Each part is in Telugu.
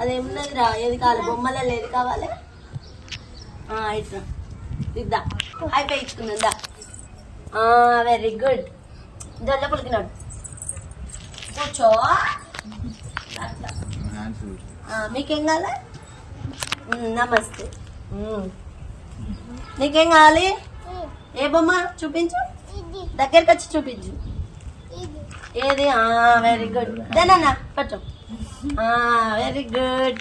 అదేమున్నది రా, ఏది కావాలి బొమ్మలలో ఏది కావాలి? ఇట్లా ఇద్దా అయిపోయి ఇచ్చుకుందా. Very good. జల్ల పులికినాడు కూర్చో అట్లా. మీకేం కావాలి? నమస్తే. నీకేం కావాలి? ఏ బొమ్మ చూపించు, దగ్గరికి వచ్చి చూపించు. ఏది? Very good. దేనన్నా పట్టు. Very good.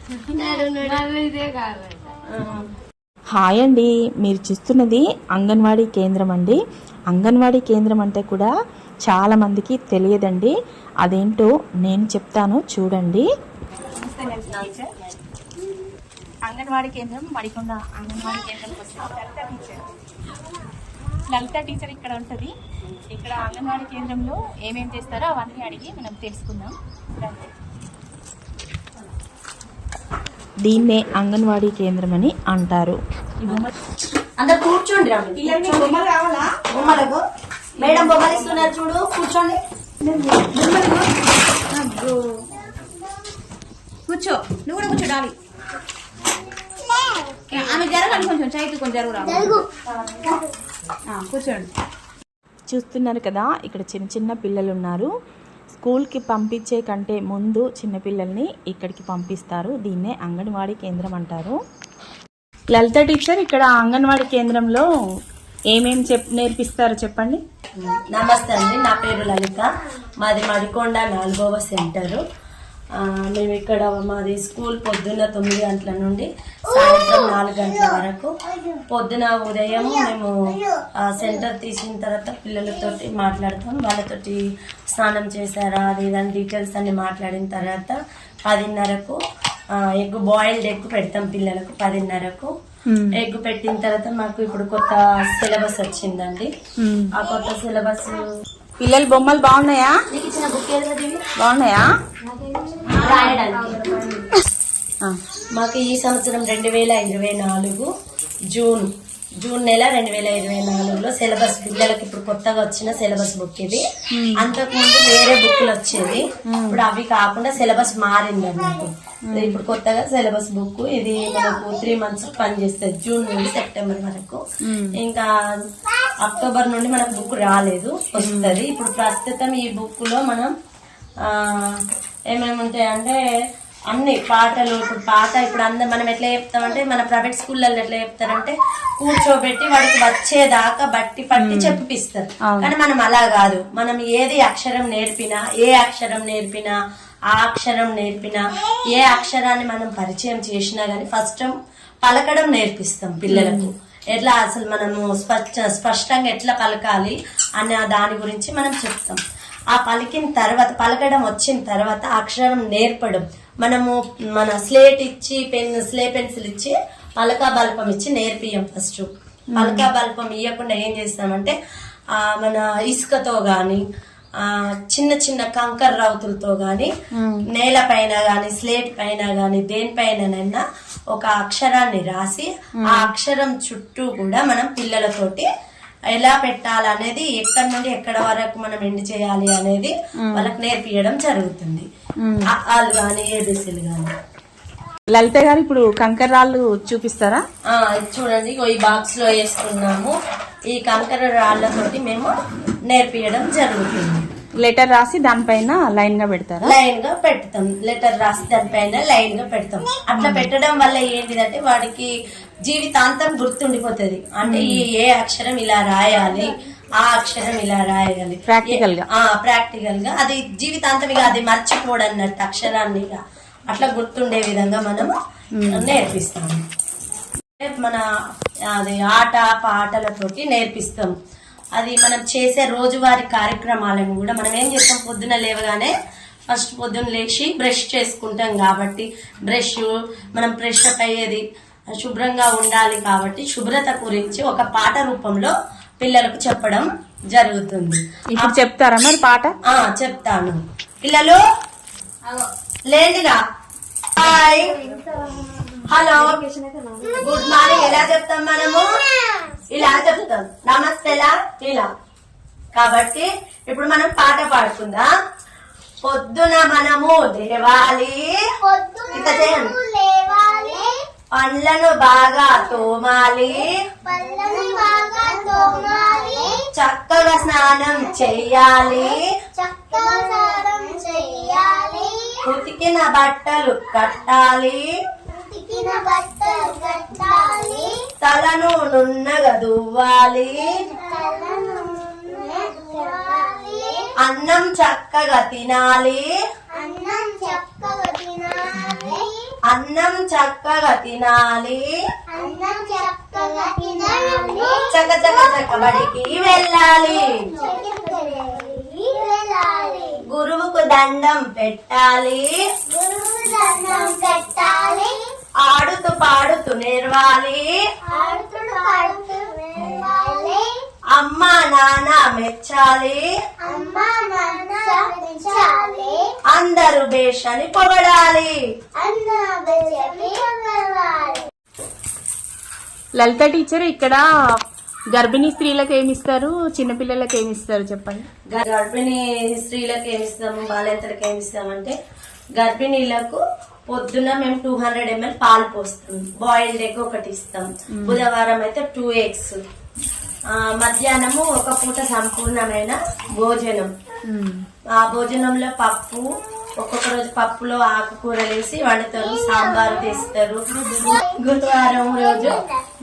హాయ్ అండి, మీరు చూస్తున్నది అంగన్వాడీ కేంద్రం అండి. అంగన్వాడీ కేంద్రం అంటే కూడా చాలా మందికి తెలియదండి. అదేంటో నేను చెప్తాను చూడండి. అంగన్వాడీ కేంద్రం మడికొండ అంగన్వాడీ కేంద్రంకి వచ్చాను. లలిత టీచర్ ఇక్కడ ఉంటుంది. ఇక్కడ అంగన్వాడీ కేంద్రంలో ఏమేమి చేస్తారో అవన్నీ అడిగి మనం తెలుసుకుందాం. దీన్నే అంగన్వాడీ కేంద్రం అని అంటారు. అందరు కూర్చోండి. బొమ్మలకు మేడం బొమ్మలు ఇస్తున్నారు చూడు, కూర్చోండి. కూర్చో, నువ్వు కూడా కూర్చో. డాలి ఆమె జరగాలి, కొంచెం చైతు కొంచెం జరుగు. కూర్చోండి. చూస్తున్నారు కదా, ఇక్కడ చిన్న చిన్న పిల్లలు ఉన్నారు. స్కూల్కి పంపించే కంటే ముందు చిన్నపిల్లల్ని ఇక్కడికి పంపిస్తారు. దీన్నే అంగన్వాడీ కేంద్రం అంటారు. లలిత టీచర్, ఇక్కడ అంగన్వాడీ కేంద్రంలో ఏమేమి నేర్పిస్తారో చెప్పండి. నమస్తే అండి, నా పేరు లలిత. మాది మడికొండ 4వ సెంటరు. మేము ఇక్కడ మాది స్కూల్ పొద్దున్న 9 గంటల నుండి సాయంత్రం 4 గంటల వరకు. పొద్దున ఉదయం మేము సెంటర్ తీసిన తర్వాత పిల్లలతోటి మాట్లాడతాం. వాళ్ళతోటి స్నానం చేశారా అది దాని డీటెయిల్స్ అన్ని మాట్లాడిన తర్వాత 10:30కు బాయిల్డ్ ఎగ్ పెడతాం పిల్లలకు. 10:30కు ఎగ్ పెట్టిన తర్వాత మాకు ఇప్పుడు కొత్త సిలబస్ వచ్చిందండి. ఆ కొత్త సిలబస్ పిల్లల బొమ్మలు బాగున్నాయా? బాగున్నాయా? రాయడానికి మాకు ఈ సంవత్సరం 2024 జూన్ నెల 2024లో సిలబస్ పిల్లలకి ఇప్పుడు కొత్తగా వచ్చిన సిలబస్ బుక్ ఇది. అంతకుముందు వేరే బుక్లు వచ్చేది, ఇప్పుడు అవి కాకుండా సిలబస్ మారింది అన్నట్టు. ఇప్పుడు కొత్తగా సిలబస్ బుక్ ఇది మనకు 3 months పనిచేస్తుంది, జూన్ నుండి సెప్టెంబర్ వరకు. ఇంకా అక్టోబర్ నుండి మనకు బుక్ రాలేదు, వస్తుంది. ఇప్పుడు ప్రస్తుతం ఈ బుక్ లో మనం ఏమేమి ఉంటాయంటే అన్ని పాటలు. ఇప్పుడు మనం ఎట్లా చెప్తామంటే మన ప్రైవేట్ స్కూళ్ళల్లో ఎట్లా చెప్తారంటే కూర్చోబెట్టి వాడికి వచ్చేదాకా బట్టి పట్టి చెప్పిస్తారు. కానీ మనం అలా కాదు. మనం ఏది అక్షరం నేర్పినా, ఏ అక్షరం నేర్పినా, ఆ అక్షరం నేర్పినా, ఏ అక్షరాన్ని మనం పరిచయం చేసినా గానీ ఫస్ట్ పలకడం నేర్పిస్తాం పిల్లలకు. ఎట్లా అసలు మనము స్పష్టంగా ఎట్లా పలకాలి అనే దాని గురించి మనం చెప్తాం. ఆ పలికిన తర్వాత, పలకడం వచ్చిన తర్వాత అక్షరం నేర్పడం. మనము మన స్లేట్ ఇచ్చి స్లే పెన్సిల్ ఇచ్చి పలకా బల్పం ఇచ్చి నేర్పియం. ఫస్ట్ పలకా బల్పం ఇవ్వకుండా ఏం చేస్తామంటే మన ఇసుకతో గాని చిన్న చిన్న కంకర రౌతులతో గాని నేల పైన గాని స్లేట్ పైన గాని దేనిపైనైనా ఒక అక్షరాన్ని రాసి ఆ అక్షరం చుట్టూ కూడా మనం పిల్లలతోటి ఎలా పెట్టాలనేది, ఎక్కడి నుండి ఎక్కడ వరకు మనం ఎండ్ చేయాలి అనేది వాళ్ళకి నేర్పియడం జరుగుతుంది. వాళ్ళు గాని ఏబిసిలు గాని. లలిత గారు, ఇప్పుడు కంకర రాళ్ళు చూపిస్తారా? చూడండి, ఈ బాక్స్ లో వేసుకున్నాము. ఈ కంకర రాళ్లతోటి మేము నేర్పియడం జరుగుతుంది. లెటర్ రాసి దానిపైన లైన్ గా పెడతారా? లైన్ గా పెడతాం. లెటర్ రాసి దానిపైన లైన్ గా పెడతాం. అట్లా పెట్టడం వల్ల ఏంటిదంటే వాడికి జీవితాంతం గుర్తుండిపోతుంది. అంటే ఏ అక్షరం ఇలా రాయాలి, ఆ అక్షరం ఇలా రాయాలి, ప్రాక్టికల్ గా అది జీవితాంతం ఇక అది మర్చిపోడన్నట్టు అక్షరాన్ని అట్లా గుర్తుండే విధంగా మనము నేర్పిస్తాము. మన అది ఆట పాటలతోటి నేర్పిస్తాం. అది మనం చేసే రోజువారీ కార్యక్రమాలను కూడా మనం ఏం చేస్తాం, పొద్దున లేవగానే ఫస్ట్ పొద్దున్న లేచి బ్రష్ చేసుకుంటాం కాబట్టి మనం ఫ్రెష్ అప్ అయ్యేది శుభ్రంగా ఉండాలి కాబట్టి శుభ్రత గురించి ఒక పాట రూపంలో పిల్లలకు చెప్పడం జరుగుతుంది. ఇప్పుడు చెప్తారా మరి పాట? చెప్తాను. పిల్లలు లేండిరా. హాయ్, హలో, గుడ్ మార్నింగ్ ఎలా చెప్తాం మనము? ఇలా చెప్తాం. నమస్తేలా ఇలా. కాబట్టి ఇప్పుడు మనం పాట పాడుకుందాం. పొద్దున మనము లేవాలి, ఇట్లా చేయండి. పండ్లను బాగా తోమాలి, చక్కగా స్నానం చెయ్యాలి, ఉతికిన బట్టలు కట్టాలి, తలను నున్నగా దువ్వాలి, అన్నం చక్కగా తినాలి, అన్నం చక్కగా తినాలి, చక్క చక్క చక్క బడికి వెళ్ళాలి, గురువుకు దండం పెట్టాలి, ఆడుతూ పాడుతూ నేర్వాలి, అమ్మా నాన్న మెచ్చాలి, అందరూ బేషని పొగడాలి. లలిత టీచర్ ఇక్కడ గర్భిణీ స్త్రీలకు ఏమిస్తారు, చిన్నపిల్లలకు ఏమిస్తారు చెప్పండి. గర్భిణీ స్త్రీలకు ఏమిస్తాము, బాలింతలకు ఏమిస్తామంటే గర్భిణీలకు పొద్దున మేము 200 ml పాలు పోస్తాం, బాయిల్డ్ ఎగ్ ఒకటి ఇస్తాం, బుధవారం అయితే 2 eggs, మధ్యాహ్నము ఒక పూట సంపూర్ణమైన భోజనం. ఆ భోజనంలో పప్పు, ఒక్కొక్క రోజు పప్పులో ఆకుకూరలు వేసి వండుతారు, సాంబారు తెస్తారు. గురువారం రోజు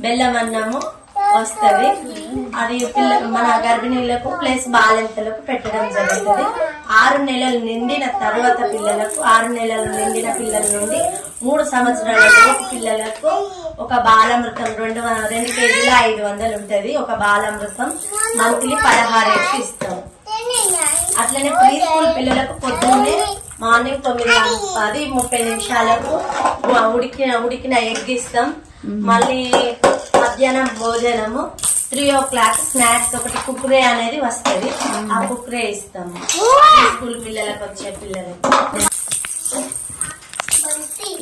బెల్లం అన్నము వస్తుంది, అది మన గర్భిణీలకు ప్లస్ బాలింతలకు పెట్టడం జరుగుతుంది. 6 నెలలు నిండిన తర్వాత పిల్లలకు, 6 నెలలు నిండిన పిల్లల నుండి 3 సంవత్సరాల లోపు పిల్లలకు ఒక బాలామృతం 2 కేజీల 500 ఉంటది. ఒక బాలామృతం మంత్లీ 16 eggs ఇస్తాం. అట్లనే ప్రీ స్కూల్ పిల్లలకు పొద్దున్నే మార్నింగ్ 9:30 నిమిషాలకు ఉడికిన ఎగ్ ఇస్తాం. మళ్ళీ మధ్యాహ్నం భోజనము 3 o'clock స్నాక్స్ ఒకటి కుక్రే అనేది వస్తుంది, ఆ కుక్రే ఇస్తాము స్కూల్ పిల్లలకు, వచ్చే పిల్లలకు.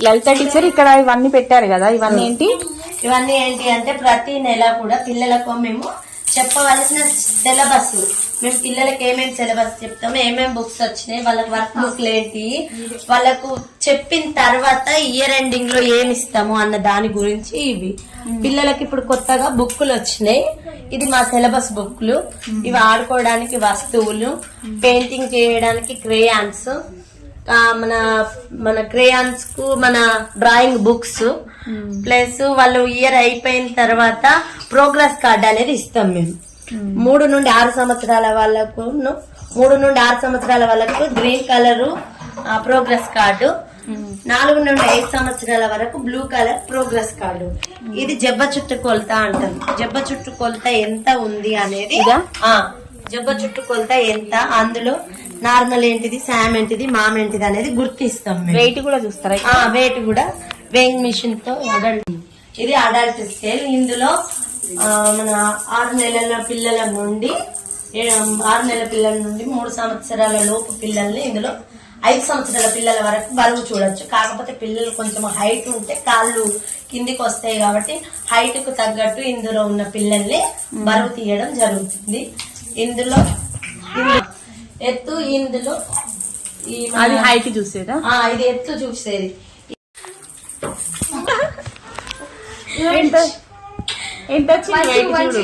లలిత టీచర్ ఇక్కడ ఇవన్నీ పెట్టారు కదా, ఇవన్నీ ఏంటి? ఇవన్నీ ఏంటి అంటే ప్రతి నెల కూడా పిల్లలకు మేము చెప్పవలసిన సిలబస్, మేము పిల్లలకి ఏమేమి సిలబస్ చెప్తాము, ఏమేమి బుక్స్ వచ్చినాయి, వాళ్ళకి వర్క్ బుక్లు ఏంటి, వాళ్ళకు చెప్పిన తర్వాత ఇయర్ ఎండింగ్ లో ఏమి ఇస్తాము అన్న దాని గురించి ఇవి. పిల్లలకి ఇప్పుడు కొత్తగా బుక్లు వచ్చినాయి, ఇది మా సిలబస్ బుక్లు. ఇవి ఆడుకోవడానికి వస్తువులు, పెయింటింగ్ చేయడానికి క్రేయాన్స్, మన క్రేయాన్స్ కు మన డ్రాయింగ్ బుక్స్, ప్లస్ వాళ్ళు ఇయర్ అయిపోయిన తర్వాత ప్రోగ్రెస్ కార్డ్ అనేది ఇస్తాం మేము. 3 నుండి 6 సంవత్సరాల వాళ్ళకు 3 నుండి 6 సంవత్సరాల వాళ్ళకు గ్రీన్ కలర్ ప్రోగ్రెస్ కార్డు, 4 నుండి 5 సంవత్సరాల వరకు బ్లూ కలర్ ప్రోగ్రెస్ కార్డు. ఇది జబ్బ చుట్టు కొలత అంటాం. జబ్బ చుట్టు కొలత ఎంత ఉంది అనేది, జబ్బ చుట్టు కొలత ఎంత, అందులో నార్మల్ ఏంటిది, శామ్ ఏంటిది, మామ్ ఏంటిది అనేది గుర్తిస్తాం. వెయిట్ కూడా చూస్తారా? వెయిట్ కూడా వెయింగ్ మిషన్ తో అడల్ట్. ఇది అడల్ట్ స్కేల్. ఇందులో మన 6 నెలల పిల్లల నుండి 3 సంవత్సరాల లోపు పిల్లల్ని, ఇందులో 5 సంవత్సరాల పిల్లల వరకు బరువు చూడొచ్చు. కాకపోతే పిల్లలు కొంచెం హైట్ ఉంటే కాళ్ళు కిందికి వస్తాయి కాబట్టి హైట్ కు తగ్గట్టు ఇందులో ఉన్న పిల్లల్ని బరువు తీయడం జరుగుతుంది. ఇందులో ఎత్తు, ఇందులో అది హైట్ చూసేదా? ఇది ఎత్తు చూసేది. ఎంత వచ్చింది?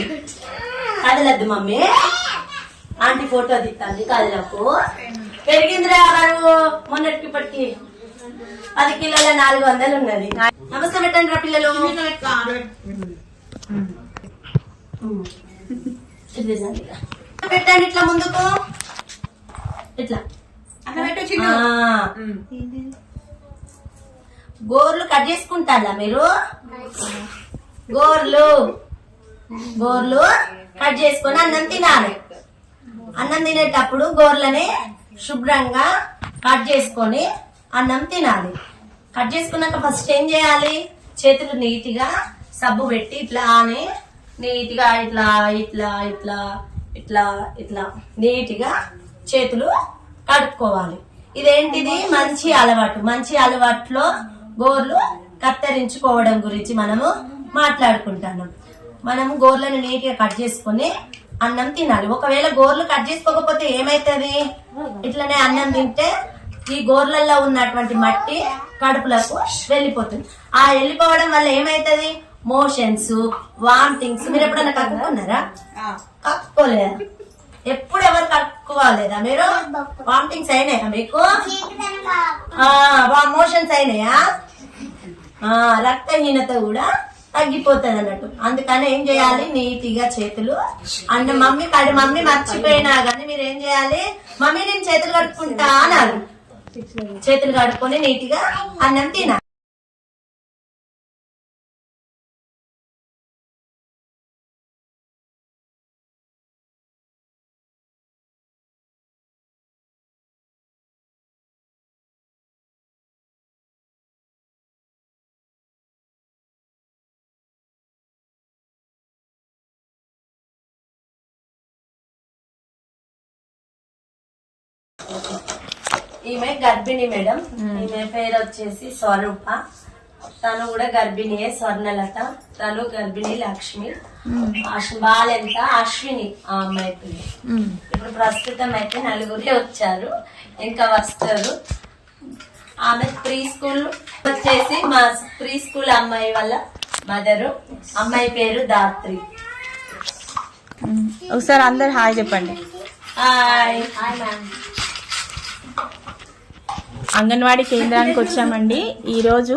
కదలద్దు మమ్మీ, ఆంటీ ఫోటో దిక్తాంది, కదలకు పెరిగిందిరా బరువు మొన్నటికి ఇప్పటికి 10 కిలోల 400 ఉన్నది. నమస్తే పెట్టండి రా పిల్లలు. పెట్టండి ఇట్లా ముందుకు, ఇట్లా గోర్లు కట్ చేసుకుంటారా మీరు? గోర్లు కట్ చేసుకొని అన్నం తినాలి. అన్నం తినేటప్పుడు గోర్లని శుభ్రంగా కట్ చేసుకొని అన్నం తినాలి. కట్ చేసుకున్నాక ఫస్ట్ ఏం చేయాలి, చేతులు నీట్గా సబ్బు పెట్టి ఇట్లా అని నీట్గా ఇట్లా ఇట్లా ఇట్లా ఇట్లా ఇట్లా నీట్గా చేతులు కడుక్కోవాలి. ఇదేంటిది మంచి అలవాటు. మంచి అలవాటులో గోర్లు కత్తిరించుకోవడం గురించి మనము మాట్లాడుకుంటాము. మనము గోర్లను నీట్గా కట్ చేసుకుని అన్నం తినాలి. ఒకవేళ గోర్లు కట్ చేసుకోకపోతే ఏమైతుంది, ఇట్లనే అన్నం తింటే ఈ గోర్లలో ఉన్నటువంటి మట్టి కడుపులకు వెళ్ళిపోతుంది. ఆ వెళ్ళిపోవడం వల్ల ఏమైతుంది? Motions, vomitings. మీరు ఎప్పుడైనా కక్కుకున్నారా? కక్కుకోలేదా? ఎప్పుడు ఎవరు కక్కుకోలేదా? మీరు వామిటింగ్స్ అయినాయా మీకు? మోషన్స్ అయినాయా? రక్తహీనత కూడా తగ్గిపోతుంది అన్నట్టు. అందుకని ఏం చేయాలి? నీట్గా చేతులు అంటే మమ్మీ మర్చిపోయినా గానీ మీరు ఏం చేయాలి? మమ్మీ నేను చేతులు కడుక్కుంటా అనాలి. చేతులు కడుక్కొని నీట్గా అన్నం తినాలి. ఈమె గర్భిణి మేడం. ఈమె పేరు వచ్చేసి స్వరూప. తను కూడా గర్భిణియే. స్వర్ణలత. తను గర్భిణి లక్ష్మి. బాలెంత అశ్విని ఆ అమ్మాయి పిల్ల. ఇప్పుడు ప్రస్తుతం అయితే 4 వచ్చారు, ఇంకా వస్తారు. ఆమె ప్రీ స్కూల్ వచ్చేసి మా ప్రీ స్కూల్ అమ్మాయి వాళ్ళ మదరు. అమ్మాయి పేరు దాత్రి. ఒకసారి అందరు హాయ్ చెప్పండి. Hi ma'am. అంగన్వాడీ కేంద్రానికి వచ్చామండి. ఈరోజు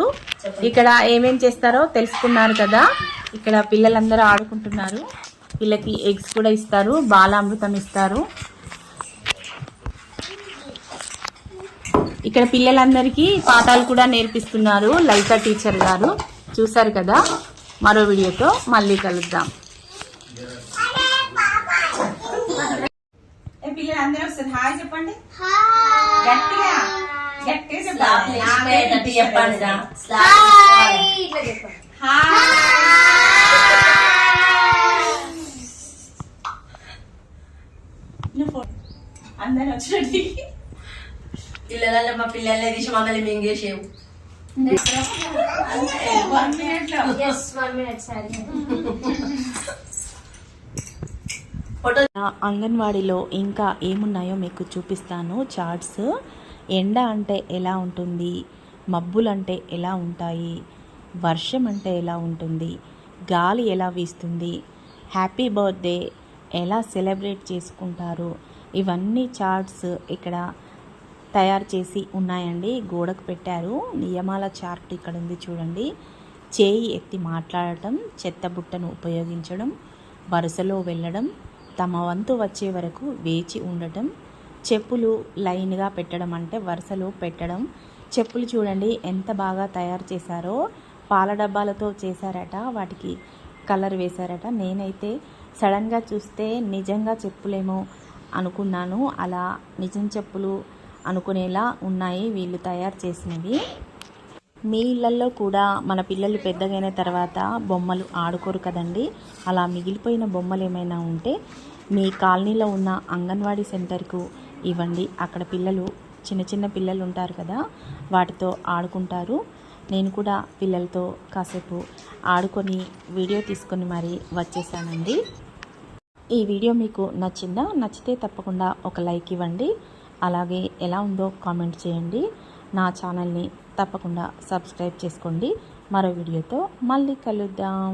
ఇక్కడ ఏమేం చేస్తారో తెలుసుకున్నారు కదా. ఇక్కడ పిల్లలందరూ ఆడుకుంటున్నారు. వీళ్ళకి ఎగ్స్ కూడా ఇస్తారు, బాలామృతం ఇస్తారు. ఇక్కడ పిల్లలందరికీ పాఠాలు కూడా నేర్పిస్తున్నారు లలిత టీచర్ గారు. చూసారు కదా. మరో వీడియోతో మళ్ళీ కలుద్దాం. పిల్లలందరూ ఒకసారి హాయ్ చెప్పండి. గట్టిగా గట్టిగా చెప్పండి. అందరూ వచ్చినట్టు పిల్లలలో మా పిల్లలే తీసి మమ్మల్ని మింగేసేవు. అంగన్వాడీలో ఇంకా ఏమున్నాయో మీకు చూపిస్తాను. చార్ట్స్. ఎండ అంటే ఎలా ఉంటుంది, మబ్బులు అంటే ఎలా ఉంటాయి, వర్షం అంటే ఎలా ఉంటుంది, గాలి ఎలా వీస్తుంది, హ్యాపీ బర్త్డే ఎలా సెలబ్రేట్ చేసుకుంటారు, ఇవన్నీ చార్ట్స్ ఇక్కడ తయారు చేసి ఉన్నాయండి. గోడకు పెట్టారు. నియమాల చార్ట్ ఇక్కడ ఉంది చూడండి. చేయి ఎత్తి మాట్లాడటం, చెత్తబుట్టను ఉపయోగించడం, వరుసలో వెళ్ళడం, తమ వంతు వచ్చే వరకు వేచి ఉండటం, చెప్పులు లైన్గా పెట్టడం అంటే వరుసలో పెట్టడం. చెప్పులు చూడండి ఎంత బాగా తయారు చేశారో. పాల డబ్బాలతో చేశారట, వాటికి కలర్ వేశారట. నేనైతే సడన్గా చూస్తే నిజంగా చెప్పులేమో అనుకున్నాను. అలా నిజం చెప్పులు అనుకునేలా ఉన్నాయి వీళ్ళు తయారు చేసినవి. మీ ఇళ్ళల్లో కూడా మన పిల్లలు పెద్దగైన తర్వాత బొమ్మలు ఆడుకోరు కదండి. అలా మిగిలిపోయిన బొమ్మలు ఏమైనా ఉంటే మీ కాలనీలో ఉన్న అంగన్వాడీ సెంటర్కు ఇవ్వండి. అక్కడ పిల్లలు చిన్న చిన్న పిల్లలు ఉంటారు కదా, వాటితో ఆడుకుంటారు. నేను కూడా పిల్లలతో కాసేపు ఆడుకొని వీడియో తీసుకొని మరీ వచ్చేసానండి. ఈ వీడియో మీకు నచ్చిందా? నచ్చితే తప్పకుండా ఒక లైక్ ఇవ్వండి. అలాగే ఎలా ఉందో కామెంట్ చేయండి. నా ఛానల్ని తప్పకుండా సబ్స్క్రైబ్ చేసుకోండి. మరో వీడియోతో మళ్ళీ కలుద్దాం.